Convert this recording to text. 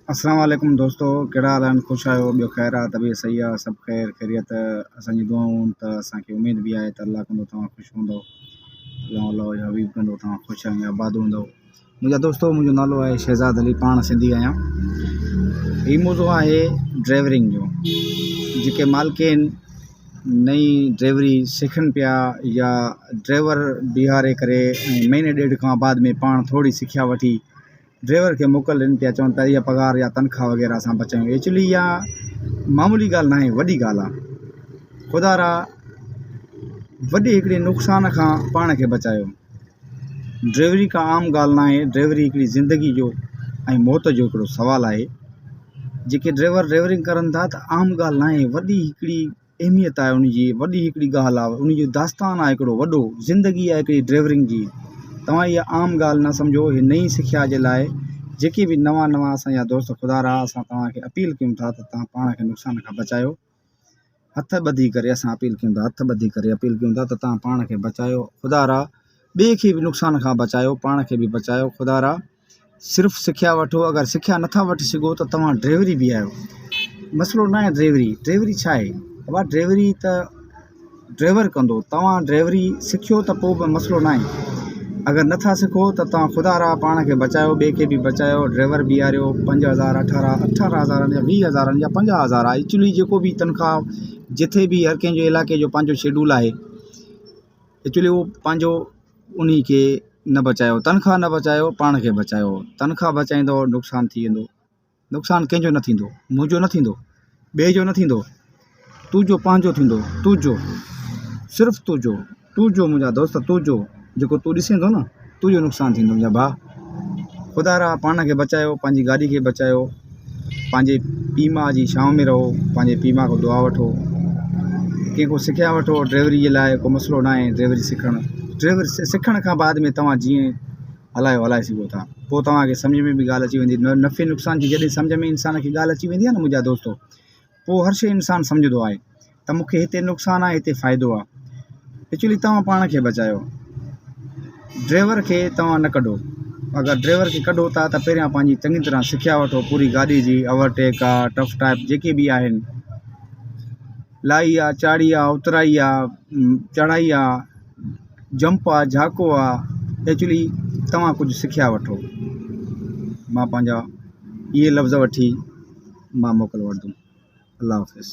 अस्सलाम वालेकुम दोस्तों, कहिड़ा हाल आहिनि? ख़ुशि आहियो? ॿियो ख़ैरु आहे? तबीअत सही आहे? सभु ख़ैरु ख़ैरियत? असांजी दुआऊं त असांखे उमेद बि आहे त अलाह कंदो तव्हां ख़ुशि हूंदव, अलाह हबीब कंदो तव्हां ख़ुशि ऐं आबाद हूंदव। मुंहिंजा दोस्तो, मुंहिंजो नालो आहे शहज़ाद अली, पाण सिंधी आहियां। हीउ मौज़ू आहे ड्राइवरिंग जो। जेके मालिकिन नई ड्राइवरी सिखनि पिया या ड्राइवर बीहारे करे ऐं महीने ॾेढ खां बाद में पाण थोरी सिखिया वठी ड्राइवर खे मोकल ॾियनि पिया, चवनि पिया इहा पघार या तनख़्वाह वग़ैरह असां बचायूं। एक्चुअली इहा मामूली ॻाल्हि न आहे, वॾी ॻाल्हि आहे। ख़ुदा रा वॾे हिकिड़े नुक़सान खां पाण खे बचायो। ड्राइवरी का आम ॻाल्हि न आहे, ड्राइवरी हिकिड़ी ज़िंदगी जो ऐं मौत जो हिकिड़ो सुवालु आहे। जेके ड्राइवर ड्राइवरिंग करनि था त आम ॻाल्हि न आहे, वॾी हिकिड़ी अहमियत आहे उनजी, वॾी हिकिड़ी ॻाल्हि आहे, उनजो दास्तान आहे, हिकिड़ो वॾो ज़िंदगी आहे हिकिड़ी ड्राइवरिंग जी। तव्हां इहा आम ॻाल्हि न सम्झो। हीअ नई सिखिया जे लाइ जेके बि नवां असांजा दोस्त, ख़ुदा रहा, असां तव्हांखे अपील कयूं था त तव्हां पाण खे नुक़सान खां बचायो। हथ ॿधी करे असां अपील कयूं था, हथ ॿधी करे अपील कयूं था त तव्हां पाण खे बचायो। ख़ुदा रहा ॿिए खे बि नुक़सान खां बचायो, पाण खे बि बचायो। ख़ुदा रहा सिर्फ़ु सिखिया वठो। अगरि सिखिया नथा वठी सघो त तव्हां ड्राइवरी बि आहियो। मसइलो न आहे ड्राइवरी छा आहे बाबा? ड्राइवरी त ड्राइवर कंदो, तव्हां ड्राइवरी सिखियो त पोइ बि मसइलो न आहे। अगरि नथा सिखो त तव्हां ख़ुदा रहा पाण खे बचायो, ॿिए खे बि बचायो। ड्राइवर बीहारियो 5,000, 18,000 या 20,000 या 50,000 आहे। एक्चुअली जेको बि तनख़्वाह जिथे बि हर कंहिंजो इलाइक़े जो पंहिंजो शेड्यूल आहे, एक्चुअली उहो पंहिंजो उन खे न बचायो। तनख़्वाह न बचायो, पाण खे बचायो। तनख़्वाह बचाईंदो, नुक़सानु थी वेंदो। नुक़सानु कंहिंजो न थींदो, मुंहिंजो न थींदो, ॿिए जो न थींदो, तुंहिंजो पंहिंजो थींदो। तुंहिंजो, सिर्फ़ु तुंहिंजो मुंहिंजा दोस्त, तुंहिंजो जेको तूं ॾिसें थो न, तुंहिंजो नुक़सानु थींदो मुंहिंजा भाउ। ख़ुदा रहा पाण खे बचायो, पंहिंजी गाॾी खे बचायो। पंहिंजे पीउ माउ जी छांव में रहो, पंहिंजे पीउ माउ खां दुआ वठो, कंहिंखो सिखिया वठो ड्राइवरी जे लाइ। को मसइलो न आहे ड्राइवरी ड्राइवरी सिखण खां बाद में तव्हां जीअं हलाए सघो था, पोइ तव्हांखे सम्झ में बि ॻाल्हि अची वेंदी। नफ़े नुक़सान जी जॾहिं सम्झ में इंसान खे ॻाल्हि अची वेंदी आहे न मुंहिंजा दोस्तो, पोइ हर शइ इंसानु सम्झंदो आहे त मूंखे हिते नुक़सानु आहे, हिते फ़ाइदो आहे। एक्चुअली तव्हां पाण खे बचायो, ड्राइवर खे तव्हां न कढो। अगरि ड्राइवर खे कढो था त पहिरियां पंहिंजी चङी तरह सिखिया वठो, पूरी गाॾी जी। ओवरटेक आहे, टफ टाइप जेके बि आहिनि, लाही आहे, चाढ़ी आहे, उतराई आहे, चढ़ाई आहे, जंप आहे, झाको आहे। एक्चुअली तव्हां कुझु सिखिया वठो। मां पंहिंजा इहे लफ़्ज़ वठी मां मोकल वठंदुमि। अल्लाह हाफ़िज़।